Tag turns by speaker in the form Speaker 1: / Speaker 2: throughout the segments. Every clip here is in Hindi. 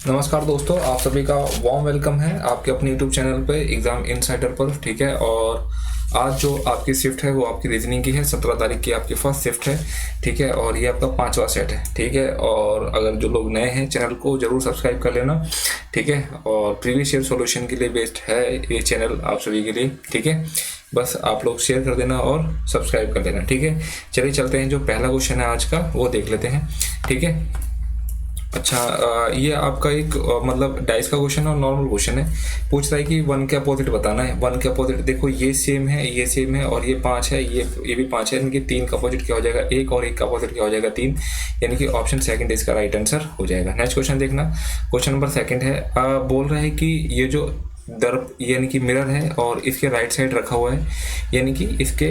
Speaker 1: नमस्कार दोस्तों, आप सभी का वार्म वेलकम है आपके अपने यूट्यूब चैनल पे एग्ज़ाम इनसाइडर पर। ठीक है, और आज जो आपकी शिफ्ट है वो आपकी रीजनिंग की है। 17 तारीख की आपकी फर्स्ट शिफ्ट है। ठीक है, और ये आपका 5वां सेट है। ठीक है, और अगर जो लोग नए हैं चैनल को ज़रूर सब्सक्राइब कर लेना। ठीक है, और प्रीवियस ईयर सॉल्यूशन के लिए बेस्ट है ये चैनल आप सभी के लिए। ठीक है, बस आप लोग शेयर कर देना और सब्सक्राइब कर लेना। ठीक है, चलिए चलते हैं, जो पहला क्वेश्चन है आज का वो देख लेते हैं। ठीक है, अच्छा, ये आपका एक मतलब डाइस का क्वेश्चन है और नॉर्मल क्वेश्चन है। पूछ रहा है कि वन के अपोजिट बताना है। वन के अपोजिट देखो, ये सेम है, ये सेम है, और ये 5 है, ये भी 5 है। इनके 3 का अपोजिट क्या हो जाएगा 1, और 1 का अपोजिट क्या हो जाएगा 3। यानी कि ऑप्शन सेकंड इसका राइट आंसर हो जाएगा। नेक्स्ट क्वेश्चन देखना, क्वेश्चन नंबर सेकंड है। बोल रहा है कि ये जो दर्प यानी कि मिरर है और इसके राइट साइड रखा हुआ है, यानी कि इसके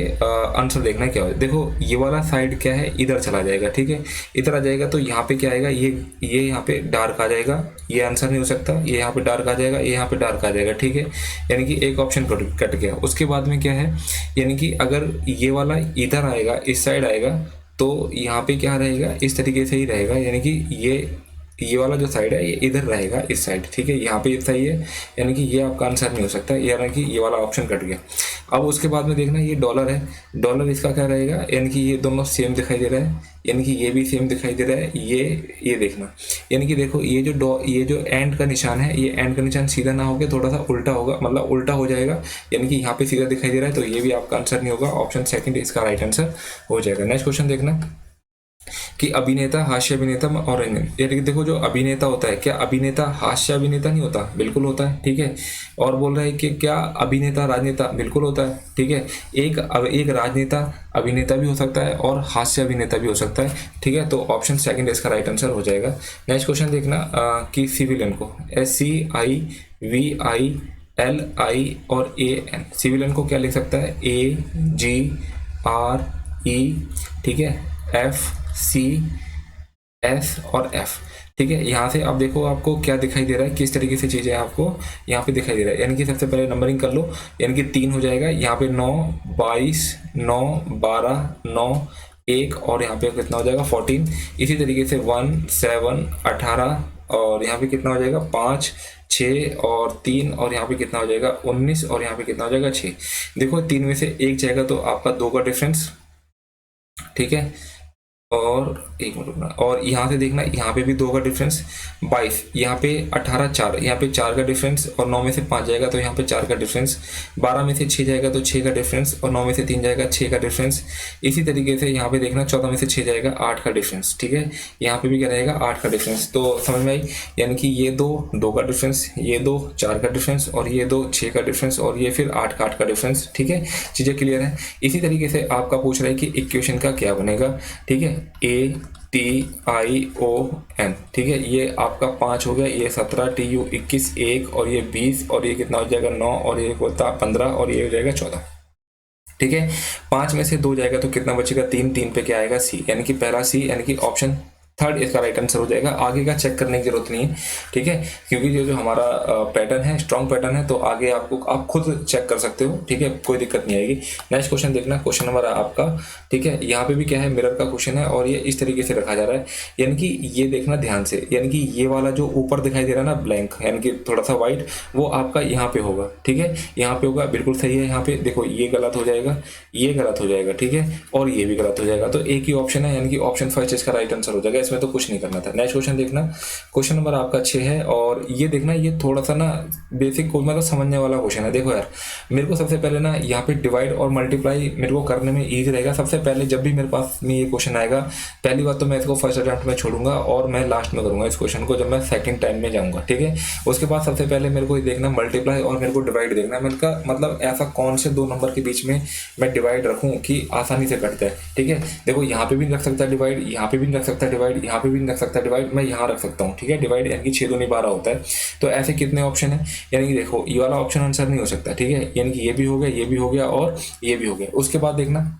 Speaker 1: आंसर देखना क्या है। देखो ये वाला साइड क्या है, इधर चला जाएगा। ठीक है, इधर आ जाएगा तो यहाँ पे क्या आएगा, ये यहाँ पे डार्क आ जाएगा। ये आंसर नहीं हो सकता। ये यहाँ पे डार्क आ जाएगा, ये यहाँ पे डार्क आ जाएगा। ठीक है, यानी कि एक ऑप्शन कट गया। उसके बाद में क्या है, यानी कि अगर ये वाला इधर आएगा, इस साइड आएगा, तो यहाँ पे क्या रहेगा, इस तरीके से ही रहेगा। यानी कि ये वाला जो साइड है ये इधर रहेगा, इस साइड। ठीक है, यहाँ पे सही है, यानी कि ये आपका आंसर नहीं हो सकता, यानी कि ये वाला ऑप्शन कट गया। अब उसके बाद में देखना, ये डॉलर है, डॉलर इसका क्या रहेगा, यानी कि ये दोनों सेम दिखाई दे रहा है, यानी कि ये भी सेम दिखाई दे रहा है। ये देखना, यानी कि देखो ये जो एंड का निशान है, ये एंड का निशान सीधा ना होकर थोड़ा सा उल्टा होगा, मतलब उल्टा हो जाएगा। यानी कि यहाँ पे सीधा दिखाई दे रहा है, तो ये भी आपका आंसर नहीं होगा। ऑप्शन सेकंड इसका राइट आंसर हो जाएगा। नेक्स्ट क्वेश्चन देखना कि अभिनेता, हास्य अभिनेता और रंजन। यानी कि देखो, जो अभिनेता होता है, क्या अभिनेता हास्य अभिनेता नहीं होता? बिल्कुल होता है। ठीक है, और बोल रहा है कि क्या अभिनेता राजनेता? बिल्कुल होता है। ठीक है, एक राजनेता अभिनेता भी हो सकता है और हास्य अभिनेता भी हो सकता है। ठीक है, तो ऑप्शन सेकंड इसका राइट आंसर हो जाएगा। नेक्स्ट क्वेश्चन देखना कि सिविलियन को SCIVILI और AN, सिविलियन को क्या लिख सकता है, AGRE। ठीक है, FCS और F। ठीक है, यहाँ से अब देखो आपको क्या दिखाई दे रहा है, किस तरीके से चीज़ें आपको यहाँ पे दिखाई दे रहा है। यानी कि सबसे पहले नंबरिंग कर लो, यानी कि 3 हो जाएगा। यहाँ पे 9, 22, 9, 12, 9, 1, और यहाँ पे कितना हो जाएगा 14। इसी तरीके से 1, 7, 18, और यहाँ पे कितना हो जाएगा 5, 6 और 3, और यहाँ पे कितना हो जाएगा 19, और यहाँ पे कितना हो जाएगा 6। देखो 3 में से 1 जाएगा तो आपका 2 का डिफरेंस। ठीक है, और एक मिनट रुकना, और यहाँ से देखना, यहाँ पे भी 2 का डिफरेंस, 22, यहाँ पे 18, 4, यहाँ पे 4 का डिफरेंस, और 9 में से 5 जाएगा तो यहाँ पे 4 का डिफरेंस, 12 में से 6 जाएगा तो 6 का डिफरेंस, और 9 में से 3 जाएगा 6 का डिफरेंस। इसी तरीके से यहाँ पे देखना, 14 में से 6 जाएगा 8 का डिफरेंस। ठीक है, यहाँ पे भी क्या रहेगा 8 का डिफरेंस। तो समझ में आई, यानी कि ये 2 का डिफरेंस, ये 2 4 का डिफरेंस, और ये 2 6 का डिफरेंस, और ये फिर 8 का डिफरेंस। ठीक है, चीज़ें क्लियर है। इसी तरीके से आपका पूछ रहा है कि इक्वेशन का क्या बनेगा। ठीक है, ATION। ठीक है, ये आपका 5 हो गया, ये 17, TU 21, 1, और ये 20, और ये कितना हो जाएगा 9, और ये होता 15, और ये हो जाएगा 14। ठीक है, 5 में से 2 जाएगा तो कितना बचेगा 3, 3 पे क्या आएगा C, यानी कि पहला C, यानी कि ऑप्शन थर्ड इसका राइट आंसर हो जाएगा। आगे का चेक करने की जरूरत नहीं है। ठीक है, क्योंकि जो हमारा पैटर्न है स्ट्रॉन्ग पैटर्न है, तो आगे आप खुद चेक कर सकते हो। ठीक है, कोई दिक्कत नहीं आएगी। नेक्स्ट क्वेश्चन देखना, क्वेश्चन नंबर आपका। ठीक है, यहाँ पे भी क्या है, मिरर का क्वेश्चन है, और ये इस तरीके से रखा जा रहा है। यानी कि ये देखना ध्यान से, यानी कि ये वाला जो ऊपर दिखाई दे रहा है ना ब्लैंक, यानी कि थोड़ा सा व्हाइट, वो आपका यहाँ पे होगा। ठीक है, यहाँ पे होगा, बिल्कुल सही है। यहाँ पे देखो ये गलत हो जाएगा, ये गलत हो जाएगा। ठीक है, और ये भी गलत हो जाएगा। तो एक ही ऑप्शन है, यानी कि ऑप्शन फर्स्ट इसका राइट आंसर हो जाएगा। इसमें तो कुछ नहीं करना था। नेक्स्ट क्वेश्चन देखना, क्वेश्चन नंबर आपका 6 है, और ये देखना, ये थोड़ा सा ना बेसिक मतलब समझने वाला क्वेश्चन है। देखो यार, मेरे को सबसे पहले ना यहाँ पे डिवाइड और मल्टीप्लाई मेरे को करने में ईजी रहेगा। सबसे पहले जब भी मेरे पास में ये क्वेश्चन आएगा, पहली बात तो मैं इसको फर्स्ट अटेम्प्ट में छोड़ूंगा, और मैं लास्ट में करूंगा इस क्वेश्चन को, जब मैं सेकंड टाइम में जाऊंगा। ठीक है, उसके बाद सबसे पहले मेरे को देखना मल्टीप्लाई, और मेरे को डिवाइड देखना है। मतलब ऐसा कौन से 2 नंबर के बीच में मैं डिवाइड रखूँ कि आसानी से कटता है। ठीक है, देखो यहाँ पे भी रख सकता है डिवाइड, यहाँ पे भी रख सकता है डिवाइड, यहाँ पे भी रख सकता है डिवाइड, मैं यहाँ रख सकता हूँ। ठीक है, डिवाइड यानी कि 6 दूनी 12 होता है। तो ऐसे कितने ऑप्शन है, यानी कि देखो ये वाला ऑप्शन आंसर नहीं हो सकता। ठीक है, यानी कि ये भी हो गया, ये भी हो गया, और ये भी हो गया। उसके बाद देखना,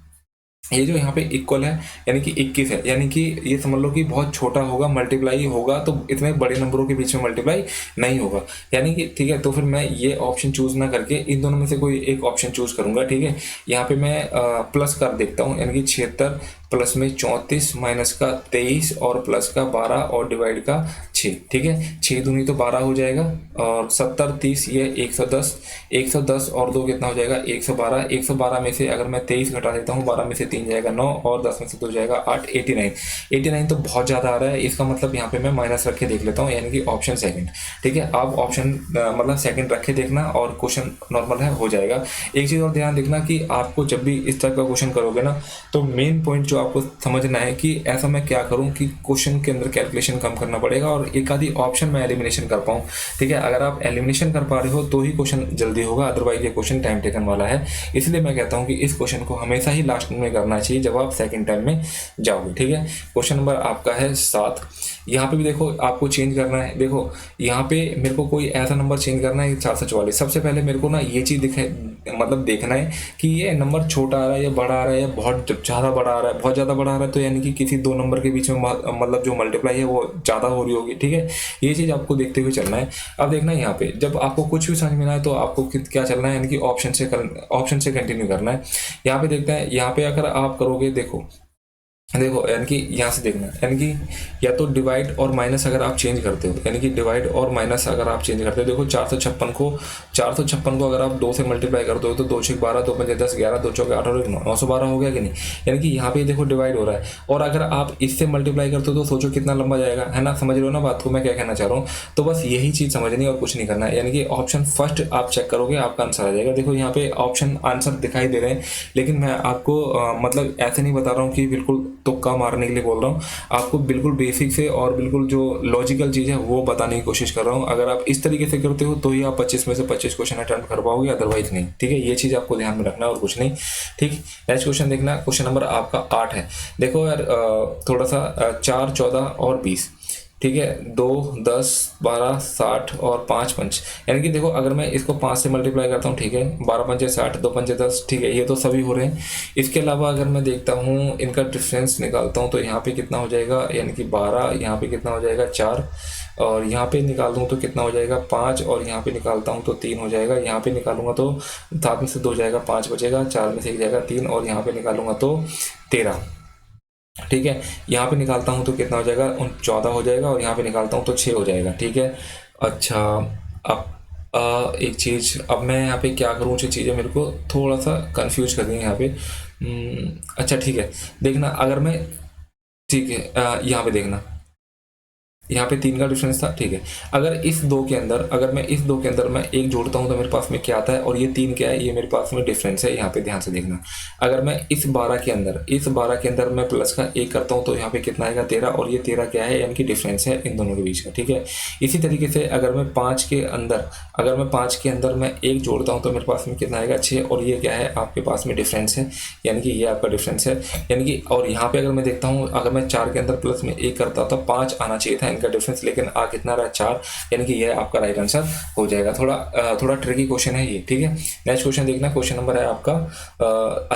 Speaker 1: ये जो यहाँ पे इक्वल है, यानी कि 21 है, यानी कि ये समझ लो कि बहुत छोटा होगा, मल्टीप्लाई होगा तो इतने बड़े नंबरों के बीच में मल्टीप्लाई नहीं होगा। यानी कि ठीक है, तो फिर मैं ये ऑप्शन चूज ना करके इन दोनों में से कोई एक ऑप्शन चूज करूंगा। ठीक है, यहाँ पे मैं प्लस कर देखता हूँ, यानी कि 76, प्लस में 34 माइनस का 23 और प्लस का 12 और डिवाइड का 6, ठीक है। 6 दूनी तो 12 हो जाएगा और 70 30 ये 110, 110 और 2 कितना हो जाएगा 112। 112 में से अगर मैं 23 घटा देता हूँ, 12 में से 3 जाएगा 9 और 10 में से 2 जाएगा 8, 89। 89 तो बहुत ज़्यादा आ रहा है, इसका मतलब यहाँ पे मैं माइनस रख के देख लेता हूँ, यानी कि ऑप्शन सेकंड, ठीक है। आप ऑप्शन मतलब सेकंड रख के देखना और क्वेश्चन नॉर्मल है, हो जाएगा। एक चीज़ और ध्यान देखना कि आपको जब भी इस टाइप का क्वेश्चन करोगे ना, तो मेन पॉइंट जो आपको समझना है कि ऐसा मैं क्या करूं कि क्वेश्चन के अंदर कैलकुलेशन कम करना पड़ेगा और एक आधी ऑप्शन मैं एलिमिनेशन कर पाऊं, ठीक है। अगर आप एलिमिनेशन कर पा रहे हो तो ही क्वेश्चन जल्दी होगा, अदरवाइज ये क्वेश्चन टाइम टेकन वाला है। इसलिए मैं कहता हूं कि इस क्वेश्चन को हमेशा ही लास्ट में करना चाहिए जब आप सेकंड टाइम में जाओगे, ठीक है। क्वेश्चन नंबर आपका है 7। यहाँ पे भी देखो आपको चेंज करना है। देखो यहाँ पे मेरे को कोई ऐसा नंबर चेंज करना है 444। सबसे पहले मेरे को ना ये चीज़ मतलब देखना है कि ये नंबर छोटा आ रहा है या बड़ा आ रहा है या बहुत ज़्यादा बड़ा आ रहा है। बहुत ज़्यादा बड़ा आ रहा है तो यानी कि किसी दो नंबर के बीच में मतलब जो मल्टीप्लाई है वो ज़्यादा हो रही होगी, ठीक है। ये चीज़ आपको देखते हुए चलना है। अब देखना है यहाँ पे जब आपको कुछ भी समझ में ना आए तो आपको क्या चलना है, यानी कि ऑप्शन से कंटिन्यू करना है। यहाँ पे देखते हैं, यहाँ पे अगर आप करोगे देखो यानी कि यहाँ से देखना, यानी कि या तो डिवाइड और माइनस अगर आप चेंज करते हो, यानी कि डिवाइड और माइनस अगर आप चेंज करते हो, देखो 456 को अगर आप 2 से मल्टीप्लाई करते हो तो 2 6 12, 2 5 10 11, 2 4 8 और 912 हो गया कि नहीं। यानी कि यहाँ पे देखो डिवाइड हो रहा है और अगर आप इससे मल्टीप्लाई करते हो तो सोचो कितना लंबा जाएगा, है ना। समझ रहे हो ना बात को, मैं क्या कहना चाह रहा हूँ। तो बस यही चीज़ समझनी और कुछ नहीं करना है। यानी कि ऑप्शन फर्स्ट आप चेक करोगे, आपका आंसर आ जाएगा। देखो यहाँ पे ऑप्शन आंसर दिखाई दे रहे हैं, लेकिन मैं आपको मतलब ऐसे नहीं बता रहा हूँ कि बिल्कुल तुक्का मारने के लिए बोल रहा हूँ। आपको बिल्कुल बेसिक से और बिल्कुल जो लॉजिकल चीज़ है वो बताने की कोशिश कर रहा हूँ। अगर आप इस तरीके से करते हो तो ही आप 25 में से 25 क्वेश्चन अटेम्प्ट कर पाओगे, अदरवाइज नहीं, ठीक है। ये चीज़ आपको ध्यान में रखना और कुछ नहीं, ठीक। नेक्स्ट क्वेश्चन देखना, क्वेश्चन नंबर आपका 8 है। देखो यार थोड़ा सा 4 14 और 20, ठीक है। 2 10 12 60 और 5 5, यानी कि देखो अगर मैं इसको 5 से मल्टीप्लाई करता हूँ, ठीक है। 12 पंजे 60, 2 पंजे 10, ठीक है। ये तो सभी हो रहे हैं। इसके अलावा अगर मैं देखता हूँ इनका डिफरेंस निकालता हूँ तो यहाँ पे कितना हो जाएगा, यानी कि 12, यहाँ पे कितना हो जाएगा 4 और यहाँ पे निकाल दूँ तो कितना हो जाएगा 5 और यहाँ पे निकालता हूँ तो 3 हो जाएगा। यहाँ पे निकालूंगा तो 7 में से 2 जाएगा 5 बचेगा, 4 में से 1 जाएगा 3 और यहाँ पे निकालूंगा तो 13, ठीक है। यहाँ पे निकालता हूँ तो कितना हो जाएगा 14 हो जाएगा और यहाँ पे निकालता हूँ तो 6 हो जाएगा, ठीक है। अच्छा अब एक चीज़, अब मैं यहाँ पे क्या करूँ, जो चीज़ें मेरे को थोड़ा सा कंफ्यूज कर दी हैं यहाँ पे। अच्छा ठीक है, देखना अगर मैं, ठीक है यहाँ पे देखना, यहाँ पे 3 का डिफरेंस था, ठीक है। अगर इस दो के अंदर मैं एक जोड़ता हूँ तो मेरे पास में क्या आता है और ये 3 क्या है, ये मेरे पास में डिफरेंस है। यहाँ पे ध्यान से देखना, अगर मैं इस 12 के अंदर मैं प्लस का 1 करता हूँ तो यहाँ पे कितना आएगा 13 और ये 13 क्या है, यानी कि डिफरेंस है इन दोनों के बीच का, ठीक है। इसी तरीके से अगर मैं 5 के अंदर मैं 1 जोड़ता हूँ तो मेरे पास में कितना आएगा 6 और ये क्या है आपके पास में डिफरेंस है, यानी कि ये आपका डिफरेंस है। यानी कि और यहाँ पे अगर मैं देखता हूँ, अगर मैं 4 के अंदर प्लस में 1 करता तो 5 आना चाहिए था का डिफरेंस, लेकिन आ कितना रहा 4, यानी कि ये आपका राइट आंसर हो जाएगा। थोड़ा ट्रिकी क्वेश्चन है ये, ठीक है। नेक्स्ट क्वेश्चन देखना, क्वेश्चन नंबर है आपका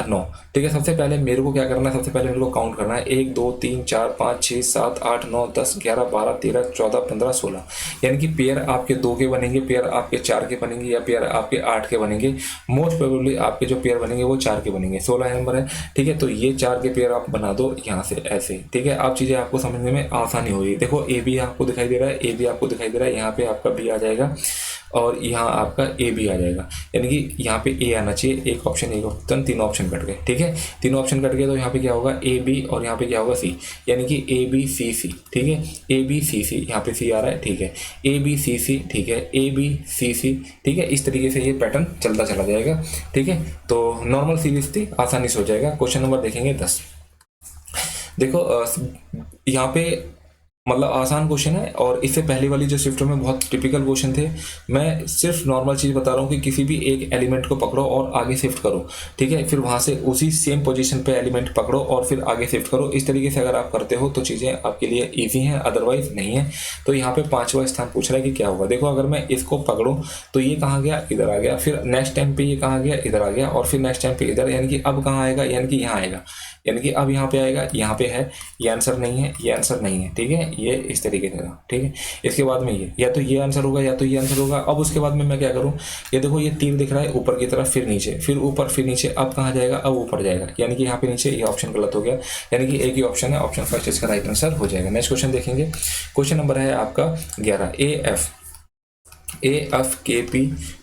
Speaker 1: 9, ठीक है। सबसे पहले मेरे को क्या करना है, सबसे पहले मेरे को काउंट करना है 1 2 3 4 5 6 7 8 9 10 11 12 13 14 15 16, यानी कि पेयर आपके 2 के बनेंगे, पेयर आपके 4 के बनेंगे या पेयर आपके 8 के बनेंगे। मोस्ट प्रोबेबली आपके जो पेयर बनेंगे वो 4 के बनेंगे, 16 नंबर है, ठीक है। तो ये 4 के पेयर आप बना दो यहाँ से ऐसे, ठीक है। आप चीज़ें आपको समझने में आसानी हो रही है। देखो ए बी आपको दिखाई दे रहा है, ए बी आपको दिखाई दे रहा है, यहाँ पे आपका बी आ जाएगा और यहाँ आपका ए बी आ जाएगा, यानी कि यहाँ पे ए आना चाहिए। एक ऑप्शन 3 ऑप्शन कट गए, ठीक है। 3 ऑप्शन कट गए तो यहाँ पे क्या होगा ए बी और यहाँ पे क्या होगा सी, यानी कि ए बी सी सी, ठीक है। ए बी सी सी, यहाँ पे सी आ रहा है, ठीक है। ए बी सी सी, ठीक है। ए बी सी सी, ठीक है। इस तरीके से ये पैटर्न चलता चला जाएगा, ठीक है। तो नॉर्मल सीरीज थी, आसानी से हो जाएगा। क्वेश्चन नंबर देखेंगे 10। देखो यहाँ पे मतलब आसान क्वेश्चन है और इससे पहले वाली जो शिफ्ट में बहुत टिपिकल क्वेश्चन थे। मैं सिर्फ नॉर्मल चीज़ बता रहा हूँ कि किसी भी एक एलिमेंट को पकड़ो और आगे शिफ्ट करो, ठीक है। फिर वहाँ से उसी सेम पोजीशन पे एलिमेंट पकड़ो और फिर आगे शिफ्ट करो। इस तरीके से अगर आप करते हो तो चीज़ें आपके लिए ईजी हैं, अदरवाइज नहीं है। तो यहाँ पे 5वां स्थान पूछ रहा है कि क्या होगा। देखो अगर मैं इसको पकड़ूँ तो ये कहाँ गया, इधर आ गया, फिर नेक्स्ट टाइम पे ये कहाँ गया, इधर आ गया, और फिर नेक्स्ट टाइम पे इधर, यानी कि अब कहाँ आएगा, यानी कि यहाँ आएगा, यानी कि अब यहाँ पे आएगा, यहाँ पे है, ये आंसर नहीं है, ये आंसर नहीं है, ठीक है। ये इस तरीके से था, ठीक है। इसके बाद में ये या तो ये आंसर होगा या तो ये आंसर होगा। अब उसके बाद में मैं क्या करूँ, ये देखो ये तीर दिख रहा है ऊपर की तरफ, फिर नीचे, फिर ऊपर, फिर नीचे, अब कहाँ जाएगा, अब ऊपर जाएगा, यानी कि यहाँ पे नीचे, ये ऑप्शन गलत हो गया, यानी कि एक ही ऑप्शन है, ऑप्शन फर्स्ट इसका राइट आंसर हो जाएगा। नेक्स्ट क्वेश्चन देखेंगे, क्वेश्चन नंबर है आपका 11, AF KP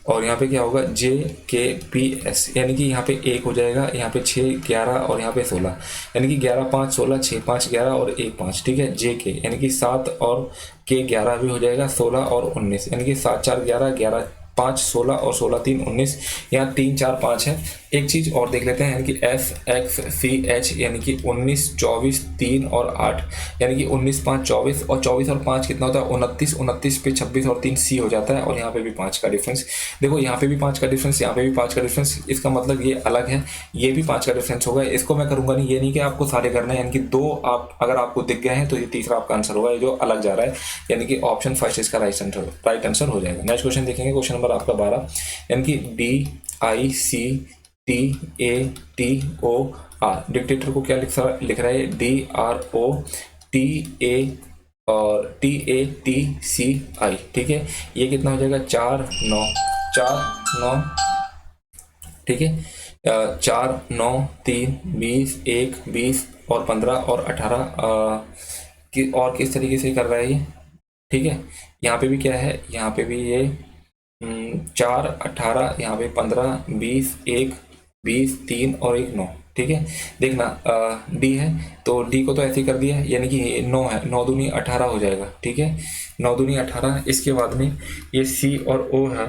Speaker 1: और यहाँ पे क्या होगा JKPS, यानी कि यहाँ पे 1 हो जाएगा, यहाँ पे 6 11 और यहाँ पे 16, यानी कि 11 5 16, 6 5 11 और 1 5, ठीक है। JK यानी कि 7 और K 11 भी हो जाएगा, 16 और 19, यानी कि 7 4 11 11 5 16 और 16 3 19, यहाँ 3 4 5 है। एक चीज़ और देख लेते हैं, यानी कि FXCH यानी कि 19 24 3 और 8, यानी कि 19 5 24 और 24 और 5 कितना होता है 29, 29 पे 26 और 3 C हो जाता है, और यहाँ पे भी 5 का डिफरेंस। देखो यहाँ पे भी 5 का डिफरेंस, यहाँ पे भी 5 का डिफरेंस, इसका मतलब ये अलग है, ये भी 5 का डिफरेंस होगा। इसको मैं करूँगा नहीं, ये नहीं कि आपको सारे करना है, यानी कि 2 आप अगर आपको दिख गए हैं तो ये तीसरा आपका आंसर होगा, ये जो अलग जा रहा है, यानी कि ऑप्शन फर्स्ट इसका राइट आंसर हो जाएगा। नेक्स्ट क्वेश्चन देखेंगे, क्वेश्चन नंबर आपका 12, यानी कि DICTATOR, डिक्टेटर को क्या लिख रहा है DROTA और TATCI, ठीक है। ये कितना हो जाएगा 4 9, ठीक है। 4 9 3 20 1 20 और 15 और 18 और किस तरीके से कर रहा है ये, ठीक है। यहाँ पे भी क्या है, यहाँ पे भी ये 4 18, यहाँ पे 15 20 1 20 3 और 1 9, ठीक है। देखना डी है तो डी को तो ऐसे ही कर दिया, यानी कि 9 है, 9 दूनी 18 हो जाएगा, ठीक है, 9 दूनी 18। इसके बाद में ये सी और ओ है,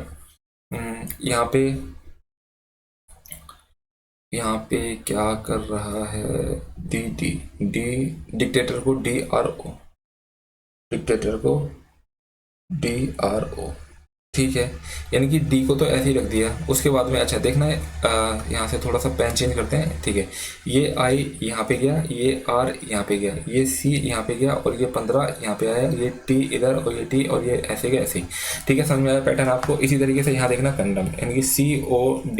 Speaker 1: यहाँ पे क्या कर रहा है डी डिक्टेटर को DRO, ठीक है, यानी कि डी को तो ऐसे ही रख दिया। उसके बाद में अच्छा देखना है, यहाँ से थोड़ा सा पेन चेंज करते हैं, ठीक है। ये आई यहाँ पे गया, ये आर यहाँ पे गया, ये सी यहाँ पे गया और ये 15 यहाँ पे आया, ये टी इधर और ये टी और ये ऐसे गया ऐसे ही, ठीक है। समझ में आया पैटर्न आपको। इसी तरीके से यहाँ देखना कंडम, यानी कि COD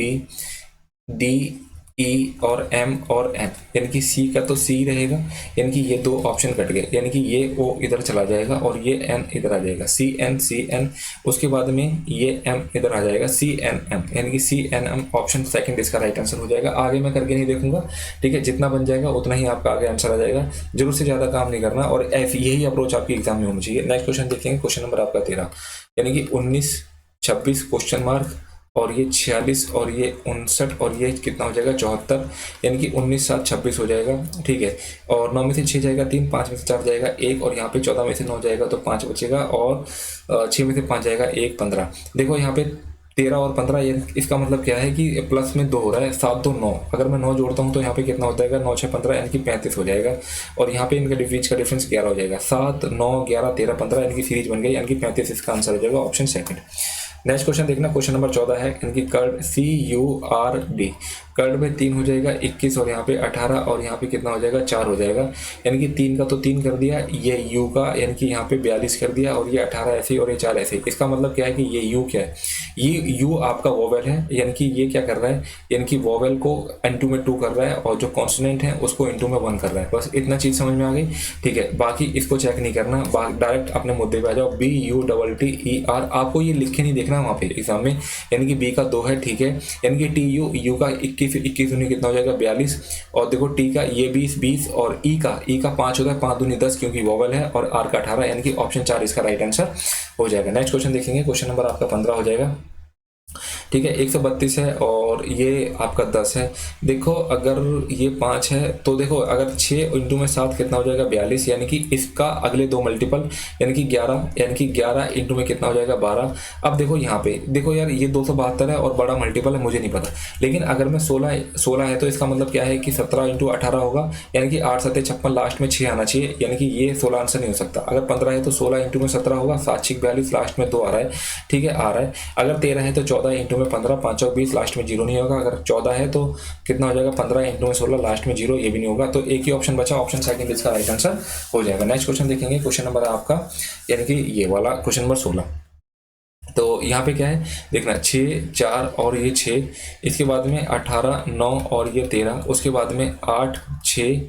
Speaker 1: ई और एम और एन, यानी कि सी का तो सी रहेगा, यानी कि ये 2 ऑप्शन कट गए, यानी कि ये ओ इधर चला जाएगा और ये एन इधर आ जाएगा, सी एन। उसके बाद में ये एम इधर आ जाएगा, CNM, यानी कि CNM ऑप्शन सेकंड इसका राइट आंसर हो जाएगा। आगे मैं करके नहीं देखूंगा, ठीक है, जितना बन जाएगा उतना ही आपका आगे आंसर आ जाएगा, जरूर से ज़्यादा काम नहीं करना, और ऐसी यही अप्रोच आपकी एग्जाम में होनी चाहिए। नेक्स्ट क्वेश्चन देखेंगे, क्वेश्चन नंबर आपका 13, यानी कि 19 26 क्वेश्चन मार्क और ये 46 और ये 59 और ये कितना हो जाएगा 74, यानी कि 19 7 26 हो जाएगा, ठीक है। और 9 में से 6 जाएगा 3, 5 में से 4 जाएगा 1 और यहाँ पे 14 में से 9 जाएगा तो 5 बचेगा, और 6 में से 5 जाएगा 1 15। देखो यहाँ पे 13 और 15, ये इसका मतलब क्या है कि प्लस में 2 हो रहा है, 7 2 9, अगर मैं 9 जोड़ता हूँ तो यहाँ पे कितना हो जाएगा 9 6 15, यानी कि 35 हो जाएगा, और यहाँ पे इनका बीच का डिफरेंस 11 हो जाएगा, 7 9 11 13 15, यानी कि सीरीज बन गई, यानी कि 35 इसका आंसर हो जाएगा ऑप्शन सेकंड। नेक्स्ट क्वेश्चन देखना, क्वेश्चन नंबर 14 है, यानी कि कर्ड CURD, कर्ड में 3 हो जाएगा 21 और यहाँ पे 18 और यहाँ पे कितना हो जाएगा 4 हो जाएगा, यानी कि 3 का तो 3 कर दिया, ये यू का यानी कि यहाँ पे 42 कर दिया, और ये 18 ऐसे और ये 4 ऐसे। इसका मतलब क्या है कि ये यू क्या है, ये यू आपका वोवेल है, यानी कि ये क्या कर रहा है, यानी कि वोवेल को N2 में 2 कर रहा है और जो कॉन्सोनेंट है उसको N2 में 1 कर रहा है। बस इतना चीज़ समझ में आ गई, ठीक है। बाकी इसको चेक नहीं करना, डायरेक्ट अपने मुद्दे पे आ जाओ। BUTTER, आपको ये लिख के नहीं देखना वहाँ पे एग्जाम में, यानी कि बी का 2 है, ठीक है, यानी कि TU का 21 दूनी कितना हो जाएगा 42, और देखो टी का ये 20 और ई का 5 होता है, 5 दूनी 10 क्योंकि वोवेल है, और आर का 18, यानी कि ऑप्शन 4 इसका राइट आंसर हो जाएगा। नेक्स्ट क्वेश्चन देखेंगे, क्वेश्चन नंबर आपका 15 हो जाएगा, ठीक है। 132 है और ये आपका 10 है। देखो अगर ये 5 है तो देखो अगर 6 इंटू में 7 कितना हो जाएगा 42, यानी कि इसका अगले 2 मल्टीपल यानी कि 11, यानी कि 11 इंटू में कितना हो जाएगा 12। अब देखो यहाँ पे देखो यार, ये 272 है और बड़ा मल्टीपल है, मुझे नहीं पता, लेकिन अगर मैं 16 है तो इसका मतलब क्या है कि 17 इंटू 18 होगा, यानी कि 8 7 56, लास्ट में 6 आना चाहिए, यानी कि ये 16 आंसर नहीं हो सकता। अगर 15 है तो 16 इंटू में 17 होगा, 7 6 42, लास्ट में 2 आ रहा है, ठीक है, आ रहा है। अगर 13 है तो 14 इंटू में 15, 5 चौक 20, लास्ट में 0 नहीं होगा। अगर 14 है तो कितना हो जाएगा 15 इंटू में 16, लास्ट में 0, ये भी नहीं होगा, तो एक ही ऑप्शन बचा, ऑप्शन सेकंड इसका राइट आंसर हो जाएगा। नेक्स्ट क्वेश्चन देखेंगे, क्वेश्चन नंबर आपका यानी कि ये वाला क्वेश्चन नंबर 16। तो यहाँ पे क्या है देखना, 6 4 और ये 6, इसके बाद में 18 9 और ये 13, उसके बाद में 8 6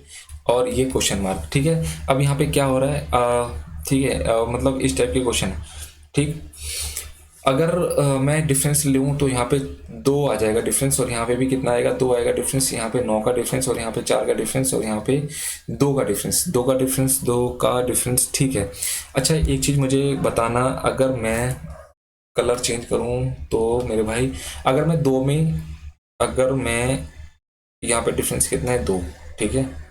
Speaker 1: और ये क्वेश्चन मार्क, ठीक है। अब यहाँ पे क्या हो रहा है, ठीक है, मतलब इस टाइप के क्वेश्चन है। ठीक, अगर मैं डिफरेंस लूँ तो यहाँ पे 2 आ जाएगा डिफरेंस, और यहाँ पे भी कितना आएगा, 2 आएगा डिफरेंस, यहाँ पे 9 का डिफरेंस, और यहाँ पे 4 का डिफरेंस, और यहाँ पे 2 का डिफरेंस, 2 का डिफरेंस, 2 का डिफरेंस। ठीक है, अच्छा एक चीज़ मुझे बताना, अगर मैं कलर चेंज करूँ तो मेरे भाई, अगर मैं 2 में, अगर मैं यहाँ पे डिफरेंस कितना है, 2, ठीक है,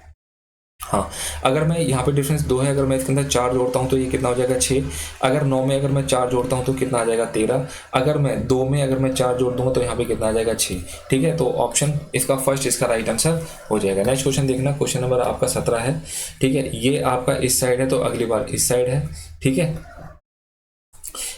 Speaker 1: हाँ, अगर मैं यहाँ पे डिफरेंस 2 है, अगर मैं इसके अंदर 4 जोड़ता हूँ तो ये कितना हो जाएगा, 6। अगर 9 में अगर मैं 4 जोड़ता हूँ तो कितना आ जाएगा, 13। अगर मैं 2 में अगर मैं 4 जोड़ दूंगा तो यहाँ पे कितना आ जाएगा, 6। ठीक है, तो ऑप्शन इसका फर्स्ट, इसका राइट आंसर हो जाएगा। नेक्स्ट क्वेश्चन देखना, क्वेश्चन नंबर आपका 17 है। ठीक है, ये आपका इस साइड है तो अगली बार इस साइड है। ठीक है,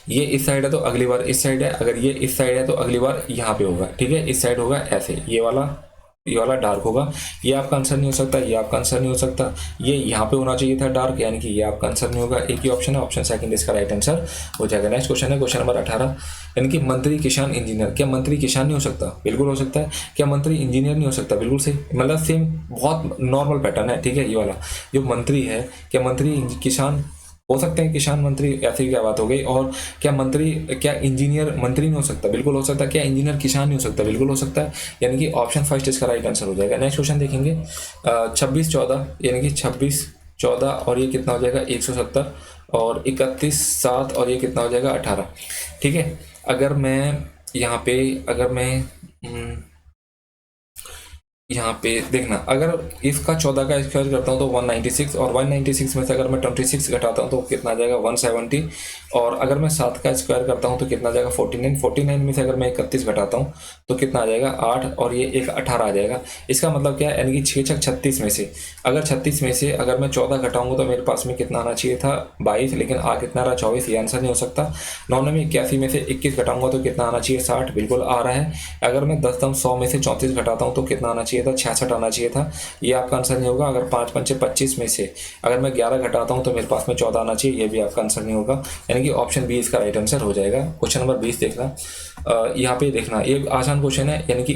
Speaker 1: ये इस साइड है तो अगली बार इस साइड है, अगर ये इस साइड है तो अगली बार यहाँ पे होगा। ठीक है, इस साइड होगा ऐसे, ये वाला डार्क होगा। ये आपका आंसर नहीं हो सकता, ये आपका आंसर नहीं हो सकता, ये यहाँ पे होना चाहिए था डार्क, यानी कि ये आपका आंसर नहीं होगा। एक ही ऑप्शन है, ऑप्शन सेकंड इसका राइट आंसर हो जाएगा। नेक्स्ट क्वेश्चन है, क्वेश्चन नंबर 18, यानी कि मंत्री किसान इंजीनियर। क्या मंत्री किसान नहीं हो सकता? बिल्कुल हो सकता है। क्या मंत्री इंजीनियर नहीं हो सकता? बिल्कुल सही, मतलब सेम बहुत नॉर्मल पैटर्न है। ठीक है, ये वाला जो मंत्री है, क्या मंत्री किसान हो सकते हैं? किसान मंत्री, ऐसी क्या बात हो गई। और क्या मंत्री, क्या इंजीनियर मंत्री नहीं हो सकता? बिल्कुल हो सकता है। क्या इंजीनियर किसान नहीं हो सकता? बिल्कुल हो सकता है, यानी कि ऑप्शन फर्स्ट इसका राइट आंसर हो जाएगा। नेक्स्ट क्वेश्चन देखेंगे, 26-14, यानी कि 26-14 और ये कितना हो जाएगा, 170, और 31-7 और ये कितना हो जाएगा, 18। ठीक है, अगर मैं यहाँ पे, अगर मैं यहाँ पे देखना, अगर इसका 14 का स्क्वायर करता हूँ तो 196, और 196 में से अगर मैं 26 घटाता हूँ तो कितना आ जाएगा, 170, और अगर मैं 7 का स्क्वायर करता हूँ तो कितना आ जाएगा, 49। 49 में से अगर मैं 31 घटाता हूँ तो कितना आ जाएगा, 8, और ये एक 18 आ जाएगा। इसका मतलब क्या है, यानी कि 6 36 में से, अगर 36 में से अगर मैं 14 घटाऊंगा तो मेरे पास में कितना आना चाहिए था, 22, लेकिन आ कितना रहा, 24। ये आंसर नहीं हो सकता। 9 में 81 में से 21 घटाऊंगा तो कितना आना चाहिए, 60, बिल्कुल आ रहा है। अगर मैं 10 में से 34 घटाता हूँ तो कितना आना चाहिए था, 66 आना चाहिए था। ये आपका आंसर नहीं होगा। अगर 5 पंचे 25 में से अगर मैं 11 घटाता हूँ तो मेरे पास में 14 आना चाहिए, ये भी आपका आंसर नहीं होगा, यानी कि ऑप्शन बी इसका राइट आंसर हो जाएगा। क्वेश्चन नंबर 20 देखना, यहाँ पे देखना, ये आसान क्वेश्चन है, यानी कि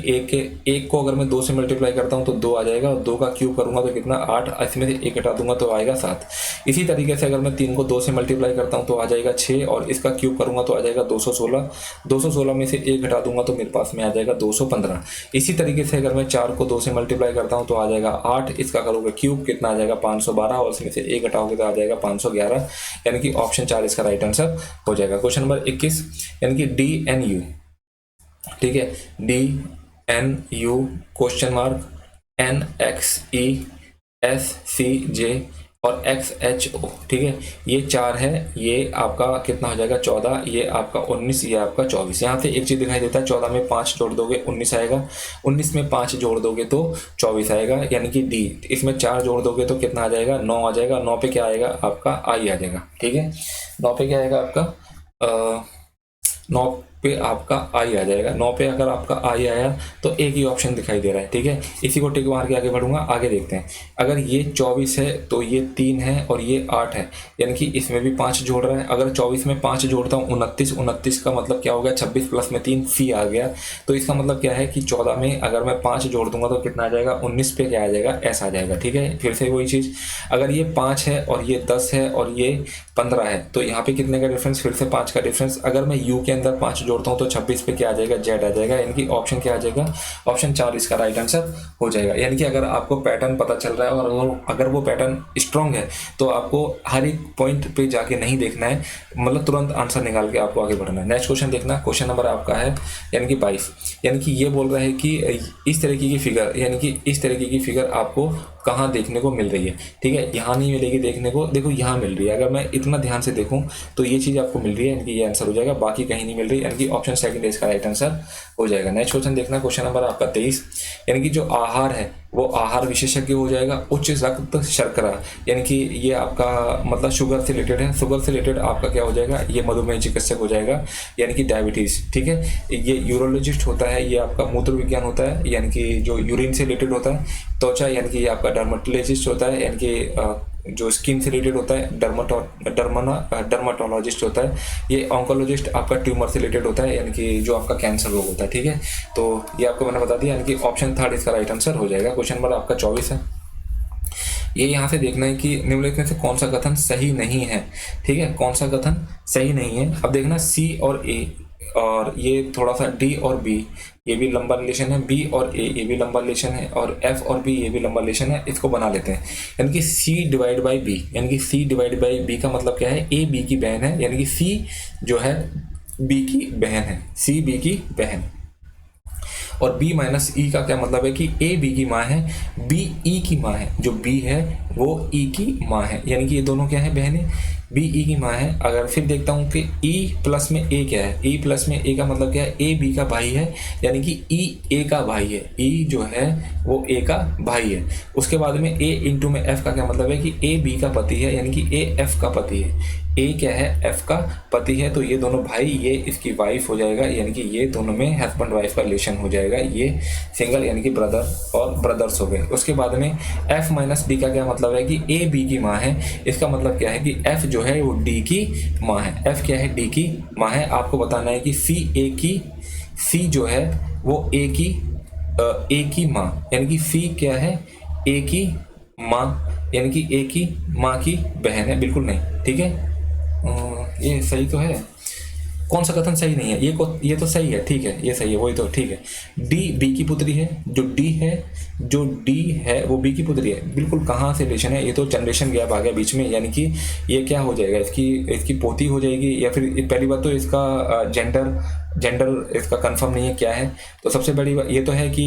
Speaker 1: एक को अगर मैं 2 से मल्टीप्लाई करता हूँ तो 2 आ जाएगा, और 2 का क्यूब करूंगा तो कितना, 8, इसमें से 1 घटा दूंगा तो आएगा 7। इसी तरीके से अगर मैं 3 को 2 से मल्टीप्लाई करता हूँ तो आ जाएगा 6, और इसका क्यूब करूंगा तो आ जाएगा 216। 216 में से 1 घटा दूंगा तो मेरे पास में आ जाएगा 215। इसी तरीके से अगर मैं 4 को 2 से मल्टीप्लाई करता हूँ तो आ जाएगा 8, इसका करोगे क्यूब कितना आ जाएगा, 512, और इसमें से 1 घटाओगे तो आ जाएगा 511, यानी कि ऑप्शन 4 इसका राइट आंसर हो जाएगा। क्वेश्चन नंबर 21, यानी कि DNU। ठीक है, DNU क्वेश्चन मार्क NXESCJ और XHO। ठीक है, ये 4 है, ये आपका कितना हो जाएगा, 14, ये आपका 19, ये आपका 24। यहाँ से एक चीज दिखाई देता है, 14 में 5 जोड़ दोगे 19 आएगा, 19 में 5 जोड़ दोगे तो 24 आएगा, यानी कि डी। इसमें 4 जोड़ दोगे तो कितना आ जाएगा, 9 आ जाएगा। 9 पे क्या आएगा आपका, आई आ जाएगा। ठीक है, 9 पे क्या आएगा आपका, 9 पे आपका आई आ जाएगा। 9 पे अगर आपका आई आया तो एक ही ऑप्शन दिखाई दे रहा है। ठीक है, इसी को टिक मार के आगे बढ़ूंगा, आगे देखते हैं। अगर ये 24 है तो ये 3 है और ये 8 है, यानी कि इसमें भी 5 जोड़ रहा है। अगर 24 में 5 जोड़ता हूँ 29, 29 का मतलब क्या हो गया, 26 प्लस में 3 सी आ गया। तो इसका मतलब क्या है कि 14 में अगर मैं 5 जोड़ दूंगा तो कितना आ जाएगा, 19 पे क्या आ जाएगा, ऐसा आ जाएगा। ठीक है, फिर से वही चीज़, अगर ये 5 है और ये 10 है और ये 15 है तो यहाँ पे कितने का डिफरेंस, फिर से 5 का डिफरेंस। अगर मैं यू के अंदर 5 जोड़ता हूँ तो 26 पे क्या आ जाएगा, जेड आ जाएगा, यानी कि ऑप्शन क्या आ जाएगा, ऑप्शन 4 इसका राइट आंसर हो जाएगा। यानी कि अगर आपको पैटर्न पता चल रहा है और अगर वो पैटर्न स्ट्रॉन्ग है तो आपको हर एक पॉइंट पे जाके नहीं देखना है, मतलब तुरंत आंसर निकाल के आपको आगे बढ़ना है। नेक्स्ट क्वेश्चन देखना, क्वेश्चन नंबर आपका है यानी कि 22, यानी कि ये बोल रहा है कि इस तरीके की फिगर, यानी कि इस तरीके की फिगर आपको कहाँ देखने को मिल रही है। ठीक है, यहाँ नहीं मिलेगी देखने को, देखो यहाँ मिल रही है। अगर मैं इतना ध्यान से देखूँ तो ये चीज़ आपको मिल रही है, यानी कि ये आंसर हो जाएगा, बाकी कहीं नहीं मिल रही, यानी कि ऑप्शन सेकंड इसका राइट आंसर हो जाएगा। नेक्स्ट क्वेश्चन देखना, क्वेश्चन नंबर आपका 23, यानी कि जो आहार है वो आहार विशेषज्ञ हो जाएगा। उच्च रक्त शर्करा, यानी कि ये आपका मतलब शुगर से रिलेटेड है, शुगर से रिलेटेड आपका क्या हो जाएगा, ये मधुमेह चिकित्सक हो जाएगा, यानी कि डायबिटीज़। ठीक है, ये यूरोलॉजिस्ट होता है, ये आपका मूत्र विज्ञान होता है, यानी कि जो यूरिन से रिलेटेड होता है। त्वचा, यानी कि ये आपका डर्मेटोलॉजिस्ट होता है, यानी कि जो स्किन से रिलेटेड होता है, डर्माटोलॉजिस्ट होता है। ये ऑन्कोलॉजिस्ट आपका ट्यूमर से रिलेटेड होता है, यानी कि जो आपका कैंसर रोग होता है। ठीक है, तो ये आपको मैंने बता दिया, यानी कि ऑप्शन 3 इसका राइट आंसर हो जाएगा। क्वेश्चन नंबर आपका 24 है, ये यहाँ से देखना है कि निम्नलिखित में से कौन सा कथन सही नहीं है, ठीक है, कौन सा कथन सही नहीं है। अब देखना सी और ए, और ये थोड़ा सा डी और बी, ये भी लंबा रिलेशन है, बी और ए ये भी लंबा रिलेशन है, और एफ और बी ये भी लंबा रिलेशन है, इसको बना लेते हैं। यानी कि सी डिवाइड बाई बी, यानी कि सी डिवाइड बाई बी का मतलब क्या है, ए बी की बहन है, यानी कि सी जो है बी की बहन है, सी बी की बहन। और b माइनस ई का क्या मतलब है कि a b की माँ है, b e की माँ है, जो b है वो e की माँ है, यानी कि ये दोनों क्या है, बहनें, b e की माँ है। अगर फिर देखता हूँ कि e प्लस में a क्या है, e प्लस में a का मतलब क्या है, a b का भाई है, यानी कि e a का भाई है, e जो है वो a का भाई है। उसके बाद में a इंटू में f का क्या मतलब है कि a b का पति है, यानी कि a f का पति है, ए क्या है, एफ का पति है। तो ये दोनों भाई, ये इसकी वाइफ हो जाएगा, यानी कि ये दोनों में हस्बैंड वाइफ का रिलेशन हो जाएगा, ये सिंगल यानी कि ब्रदर और ब्रदर्स हो गए। उसके बाद में एफ माइनस डी का क्या मतलब है कि ए बी की माँ है, इसका मतलब क्या है कि एफ जो है वो डी की माँ है, एफ क्या है, डी की माँ है। आपको बताना है कि सी जो है वो ए की माँ, यानी कि सी क्या है, ए की माँ, यानी कि ए की माँ की बहन है, बिल्कुल नहीं, ठीक है। ये सही तो है, कौन सा कथन सही नहीं है, ये तो सही है, ठीक है, ये सही है, वही तो ठीक है। डी बी की पुत्री है, जो डी है वो बी की पुत्री है, बिल्कुल। कहाँ से रिलेशन है, ये तो जनरेशन गैप आ गया बीच में, यानी कि ये क्या हो जाएगा, इसकी पोती हो जाएगी, या फिर पहली बात तो इसका जेंडर इसका कंफर्म नहीं है क्या है। तो सबसे बड़ी बात ये तो है कि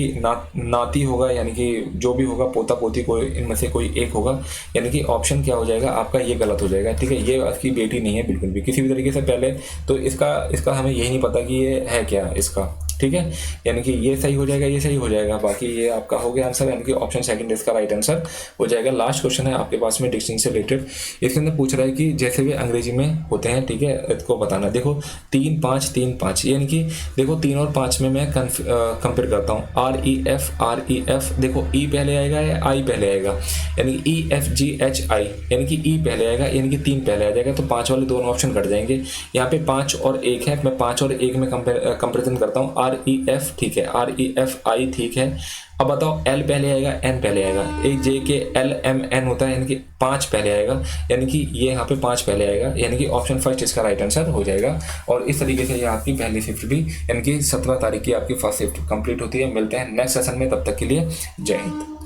Speaker 1: नाती होगा, यानी कि जो भी होगा पोता पोती कोई इनमें से कोई एक होगा, यानी कि ऑप्शन क्या हो जाएगा आपका, ये गलत हो जाएगा, ठीक है। ये इसकी बेटी नहीं है बिल्कुल भी, किसी भी तरीके से पहले तो इसका हमें यही नहीं पता कि ये है क्या इसका, ठीक है। यानी कि ये सही हो जाएगा, ये सही हो जाएगा, बाकी ये आपका हो गया आंसर, यानी कि ऑप्शन सेकंड इसका राइट आंसर हो जाएगा। लास्ट क्वेश्चन है आपके पास में डिक्शनरी से रिलेटेड, इसके अंदर पूछ रहा है कि जैसे वे अंग्रेजी में होते हैं, ठीक है, इसको बताना। देखो 3 5 3 5, यानी कि देखो 3 और 5 में मैं कंपेयर करता हूँ, REF, देखो E पहले आएगा या I पहले आएगा, यानी कि EFGHI, यानी कि E पहले आएगा, यानी कि 3 पहले आ जाएगा, तो 5 वाले दोनों ऑप्शन कट जाएंगे। यहाँ पे 5 और 1 है, मैं 5 और 1 में कंपेरिजन करता हूँ, REF ठीक है, REFI ठीक है। अब बताओ L पहले आएगा, N पहले आएगा, एक जे के LMN होता है, यानी कि 5 पहले आएगा, यानी कि ये यहाँ पे 5 पहले आएगा, यानी कि ऑप्शन फर्स्ट इसका राइट आंसर हो जाएगा। और इस तरीके से ये आपकी पहली शिफ्ट भी, यानी कि 17 तारीख की आपकी फर्स्ट शिफ्ट कंप्लीट होती है। मिलते हैं नेक्स्ट सेशन में, तब तक के लिए जय हिंद।